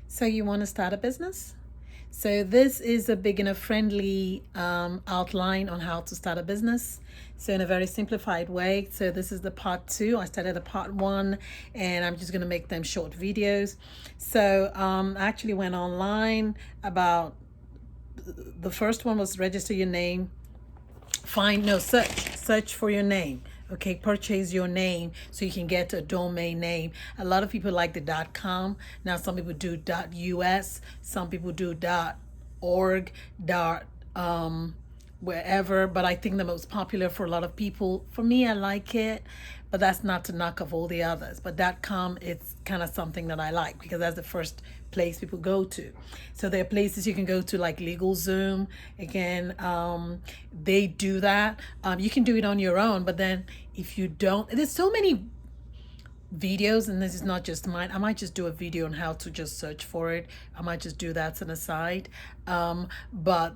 So you want to start a business? So this is a beginner friendly outline on how to start a business. So in a very simplified way. So this is the part two. I started a part one and I'm just going to make them short videos. So I actually went online about the first one was register your name, search for your name. Okay, purchase your name so you can get a domain name. A lot of people like the .com. Now some people do .us, some people do .org, wherever, but I think the most popular for a lot of people, for me, I like it, but that's not to knock off all the others. But .com, it's kind of something that I like because that's the first place people go to. So there are places you can go to like LegalZoom. Again, they do that. You can do it on your own, but then if you don't, there's so many videos, and this is not just mine. I might just do a video on how to just search for it. I might just do that as an aside. But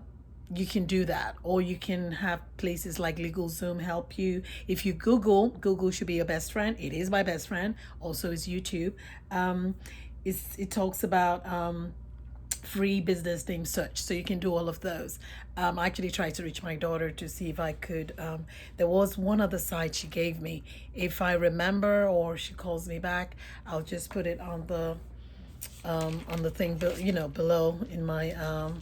you can do that, or you can have places like LegalZoom help you. If you Google should be your best friend. It is my best friend. Also is YouTube. It talks about free business name search, so you can do all of those. I actually tried to reach my daughter to see if I could. There was one other site she gave me. If I remember or she calls me back, I'll just put it on the thing, below in my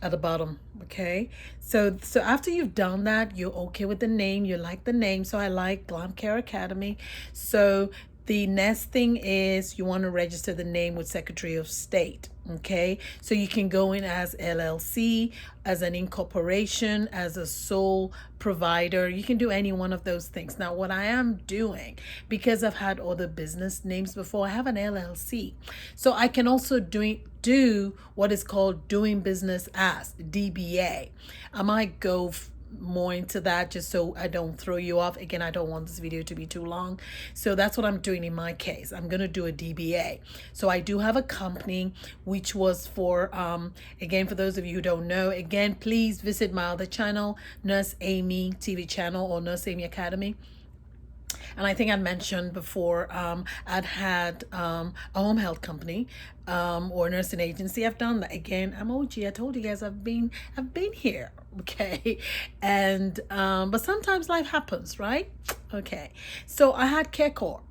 at the bottom. Okay, so after you've done that, you're okay with the name, you like the name. So I like Glam Care Academy. So the next thing is you want to register the name with Secretary of State. Okay, so you can go in as LLC, as an incorporation, as a sole provider. You can do any one of those things. Now what I am doing, because I've had other business names before, I have an LLC, so I can also do what is called doing business as DBA. I might go more into that just so I don't throw you off. Again, I don't want this video to be too long. So that's what I'm doing in my case. I'm going to do a DBA. So I do have a company which was for, again, for those of you who don't know, again, please visit my other channel, Nurse Amy TV channel or Nurse Amy Academy. And I think I mentioned before, I'd had a home health company or nursing agency. I've done that. Again, I'm OG. I told you guys I've been here. Okay, and but sometimes life happens, right? Okay, so I had Care Corp.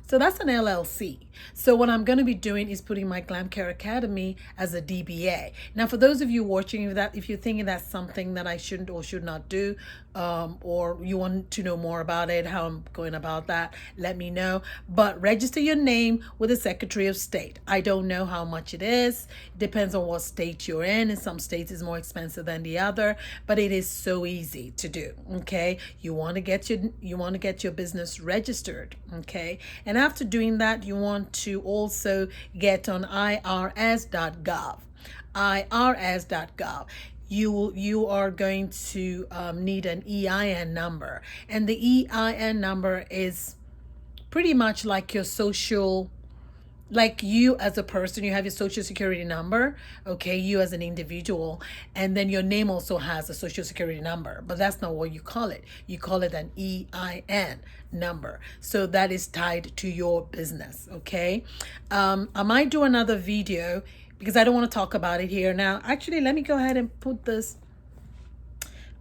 So that's an LLC. So what I'm going to be doing is putting my Glam Care Academy as a DBA. Now, for those of you watching, if you're thinking that's something that I shouldn't or should not do, or you want to know more about it, how I'm going about that, let me know. But register your name with the Secretary of State. I don't know how much it is. It depends on what state you're in. In some states it's more expensive than the other, but it is so easy to do. Okay, you want to get your business registered. Okay, and after doing that, you want to also get on irs.gov. irs.gov. You are going to need an EIN number, and the EIN number is pretty much like your social, like you as a person, you have your social security number, okay, you as an individual, and then your name also has a social security number, but that's not what you call it. You call it an EIN number. So that is tied to your business, okay? I might do another video because I don't want to talk about it here now. Actually, let me go ahead and put this,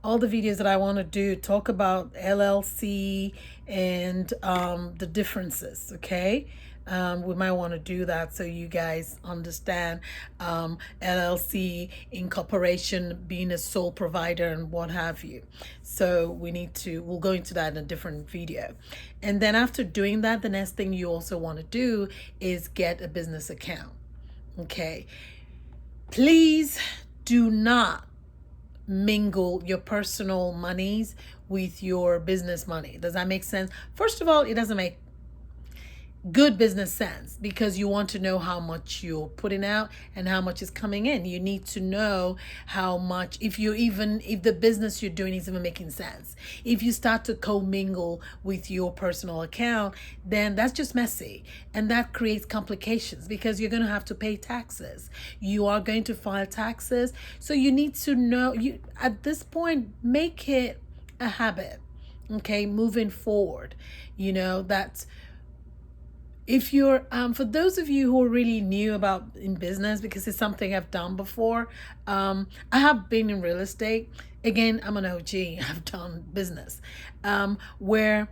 all the videos that I want to do, talk about LLC and the differences, okay? We might want to do that so you guys understand LLC, incorporation, being a sole provider and what have you. So we'll go into that in a different video. And then after doing that, the next thing you also want to do is get a business account, okay? Please do not mingle your personal monies with your business money. Does that make sense? First of all, it doesn't make good business sense because you want to know how much you're putting out and how much is coming in. You need to know how much, if the business you're doing is even making sense. If you start to commingle with your personal account, then that's just messy, and that creates complications because you're going to have to pay taxes. You are going to file taxes, so you need to know, at this point, make it a habit, okay, moving forward. That's if you're for those of you who are really new about in business, because it's something I've done before, I have been in real estate. Again, I'm an OG. I've done business, where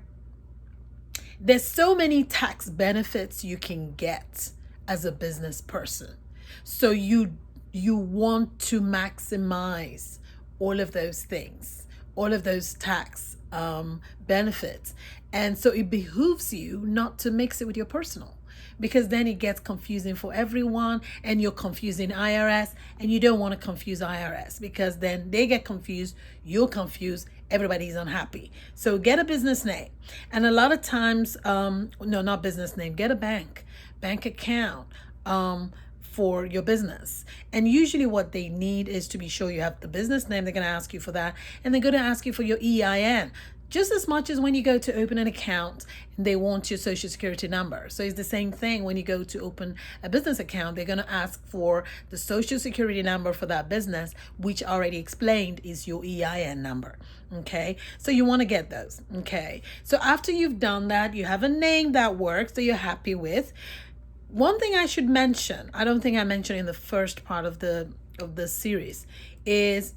there's so many tax benefits you can get as a business person. So you want to maximize all of those things, all of those tax benefits. And so it behooves you not to mix it with your personal, because then it gets confusing for everyone and you're confusing IRS, and you don't want to confuse IRS because then they get confused, you're confused, everybody's unhappy. So get a business name. And a lot of times, no, not business name, get a bank account for your business. And usually what they need is to be sure you have the business name. They're going to ask you for that, and they're going to ask you for your EIN. Just as much as when you go to open an account and they want your social security number. So it's the same thing when you go to open a business account. They're going to ask for the social security number for that business, which already explained is your EIN number. Okay, so you want to get those. Okay, so after you've done that, you have a name that works, that you're happy with. One thing I should mention, I don't think I mentioned in the first part of the series, is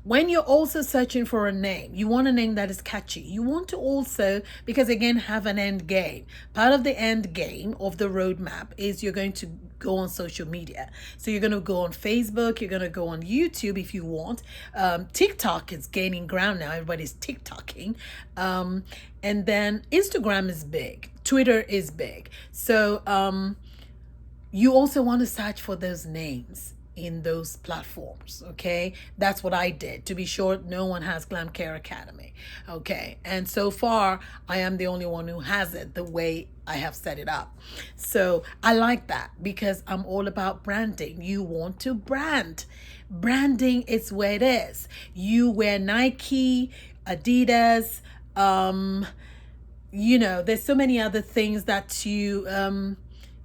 when you're also searching for a name, you want a name that is catchy. You want to also, because again, have an end game. Part of the end game of the roadmap is you're going to go on social media. So you're going to go on Facebook, you're going to go on YouTube if you want. TikTok is gaining ground now. Everybody's TikToking. And then Instagram is big. Twitter is big. So you also want to search for those names in those platforms. Okay, that's what I did to be sure no one has Glam Care Academy. Okay, and so far I am the only one who has it the way I have set it up. So I like that because I'm all about branding. You want to brand. Branding is where it is. You wear Nike, Adidas, you know, there's so many other things that you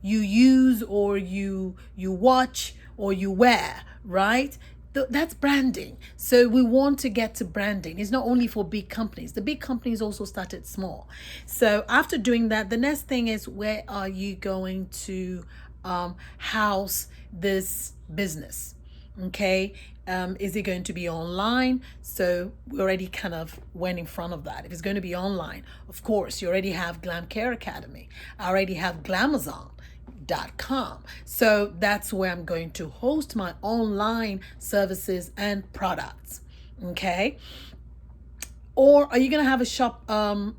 use, or you watch, or you wear, right? That's branding. So we want to get to branding. It's not only for big companies. The big companies also started small. So after doing that, the next thing is, where are you going to house this business? Okay. Is it going to be online? So we already kind of went in front of that. If it's going to be online, of course, you already have Glam Care Academy. I already have Glamazon.com. So that's where I'm going to host my online services and products. Okay. Or are you going to have a shop, a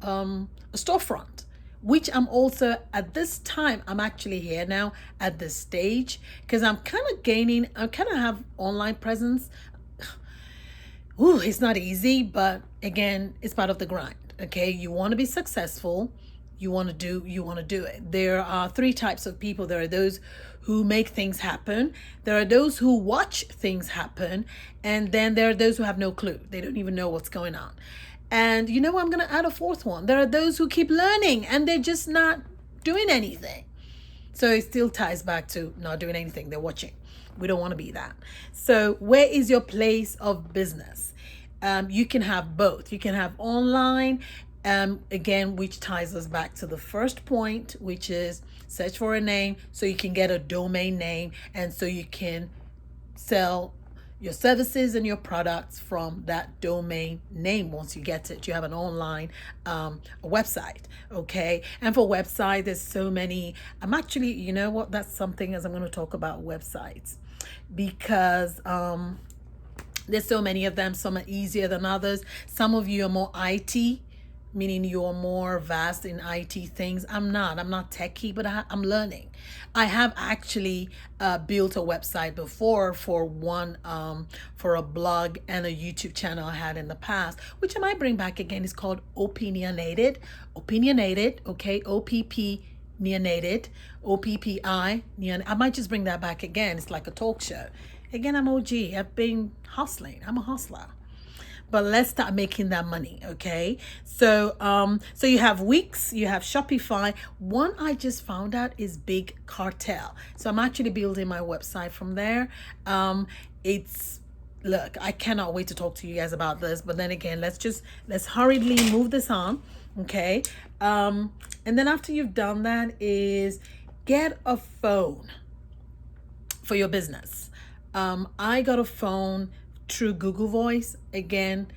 storefront? Which I'm also, at this time, I'm actually here now at this stage because I'm kind of have online presence. Ooh, it's not easy, but again, it's part of the grind. Okay, you want to be successful, you want to do it. There are three types of people. There are those who make things happen, there are those who watch things happen, and then there are those who have no clue. They don't even know what's going on. And you know, I'm going to add a fourth one. There are those who keep learning and they're just not doing anything. So it still ties back to not doing anything. They're watching. We don't want to be that. So where is your place of business? You can have both. You can have online, again, which ties us back to the first point, which is search for a name so you can get a domain name, and so you can sell your services and your products from that domain name. Once you get it, you have an online website. Okay, and for website, there's so many. I'm actually, you know what, that's something as I'm going to talk about websites, because there's so many of them. Some are easier than others. Some of you are more IT, meaning you're more vast in IT things. I'm not techie, but I'm learning. I have actually built a website before for one, for a blog and a YouTube channel I had in the past, which I might bring back again. It's called Opinionated, okay, OPP, neonated, OPPI, I might just bring that back again. It's like a talk show. Again, I'm OG. I've been hustling. I'm a hustler. But let's start making that money, okay? So so you have Wix, you have Shopify. One I just found out is Big Cartel. So I'm actually building my website from there. It's look, I cannot wait to talk to you guys about this. But then again, let's hurriedly move this on. Okay. And then after you've done that is get a phone for your business. I got a phone through Google Voice. Again,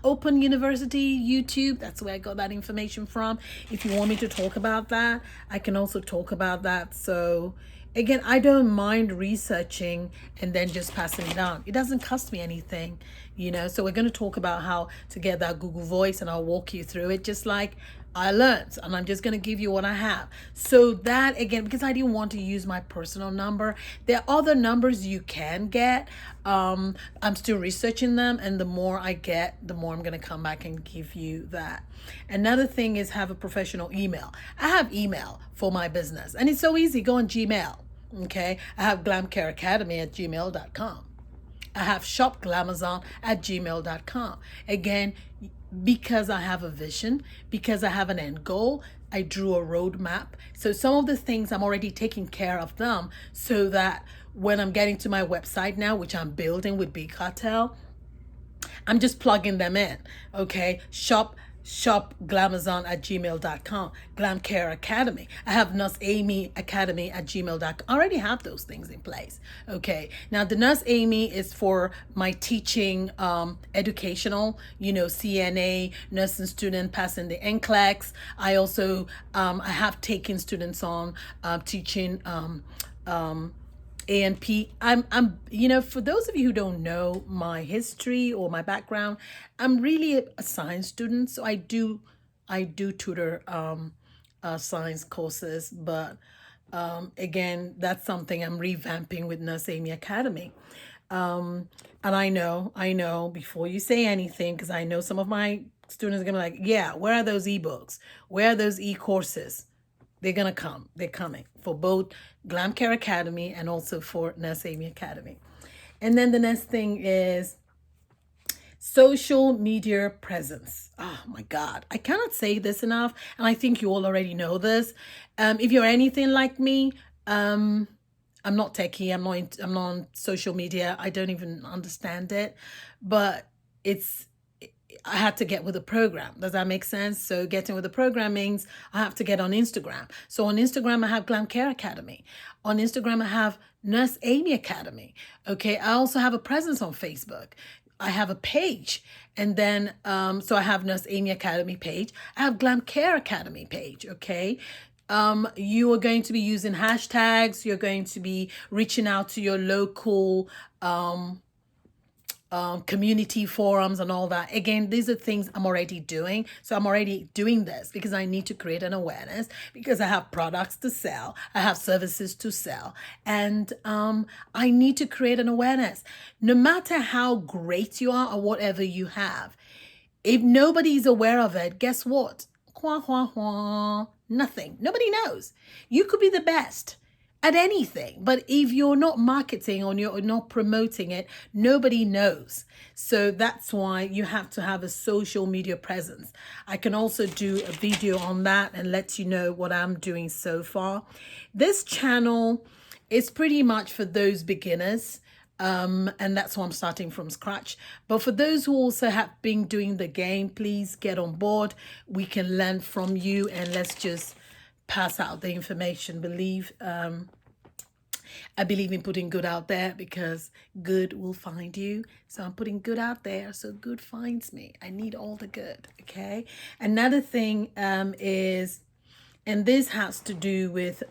Open University, YouTube, that's where I got that information from. If you want me to talk about that, I can also talk about that. So again, I don't mind researching and then just passing it on. It doesn't cost me anything, you know. So we're going to talk about how to get that Google Voice, and I'll walk you through it just like I learned, and I'm just going to give you what I have. So that again, because I didn't want to use my personal number, there are other numbers you can get. I'm still researching them, and the more I get, the more I'm going to come back and give you that. Another thing is have a professional email. I have email for my business, and it's so easy. Go on Gmail. Okay, I have glamcareacademy@gmail.com. I have shopglamazon@gmail.com. Again, because I have a vision, because I have an end goal, I drew a roadmap. So some of the things I'm already taking care of them so that when I'm getting to my website now, which I'm building with Big Cartel, I'm just plugging them in. Okay. Shopglamazon@gmail.com. Glam Care Academy. I have Nurse Amy Academy@gmail.com. I already have those things in place. Okay. Now the Nurse Amy is for my teaching, educational, CNA, nursing student passing the NCLEX. I also, I have taken students on, teaching, ANP. For those of you who don't know my history or my background, I'm really a science student, so I do tutor science courses, but again, that's something I'm revamping with Nurse Amy Academy. And I know before you say anything, because I know some of my students are gonna be like, yeah, where are those ebooks? Where are those e-courses? They're gonna come. They're coming for both Glam Care Academy and also for Nurse Amy Academy. And then the next thing is social media presence. Oh my God, I cannot say this enough, and I think you all already know this. If you're anything like me, I'm not techie. I'm not on social media. I don't even understand it, but it's I had to get with the program. Does that make sense? So getting with the program means I have to get on Instagram. So on Instagram, I have Glam Care Academy. On Instagram, I have Nurse Amy Academy. Okay. I also have a presence on Facebook. I have a page. And then, so I have Nurse Amy Academy page. I have Glam Care Academy page. Okay. You are going to be using hashtags. You're going to be reaching out to your local, community forums and all that. Again, these are things I'm already doing. So I'm already doing this because I need to create an awareness, because I have products to sell, I have services to sell, and I need to create an awareness. No matter how great you are or whatever you have, if nobody's aware of it, guess what? Nothing. Nobody knows. You could be the best at anything, but if you're not marketing or you're not promoting it, nobody knows. So that's why you have to have a social media presence. I can also do a video on that and let you know what I'm doing so far. This channel is pretty much for those beginners. And that's why I'm starting from scratch. But for those who also have been doing the game, please get on board. We can learn from you, and let's just pass out the information. I believe in putting good out there, because good will find you. So I'm putting good out there so good finds me. I need all the good. Okay. Another thing is, and this has to do with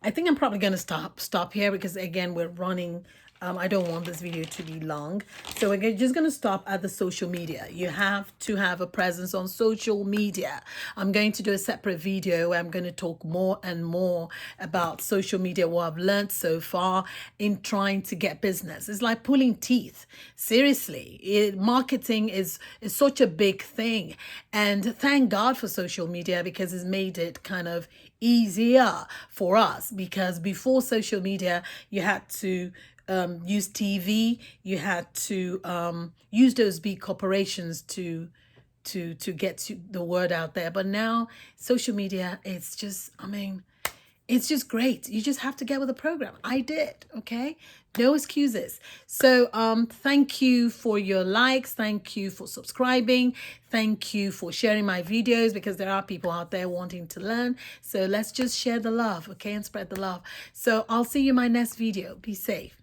I think I'm probably going to stop here, because again, we're running. I don't want this video to be long. So we're just going to stop at the social media. You have to have a presence on social media. I'm going to do a separate video where I'm going to talk more and more about social media, what I've learned so far in trying to get business. It's like pulling teeth. Seriously, marketing is such a big thing. And thank God for social media, because it's made it kind of easier for us, because before social media, you had to use TV, you had to use those big corporations to get the word out there. But now social media, it's just, It's just great. You just have to get with the program. I did, okay? No excuses. So thank you for your likes. Thank you for subscribing. Thank you for sharing my videos, because there are people out there wanting to learn. So let's just share the love, okay, and spread the love. So I'll see you in my next video. Be safe.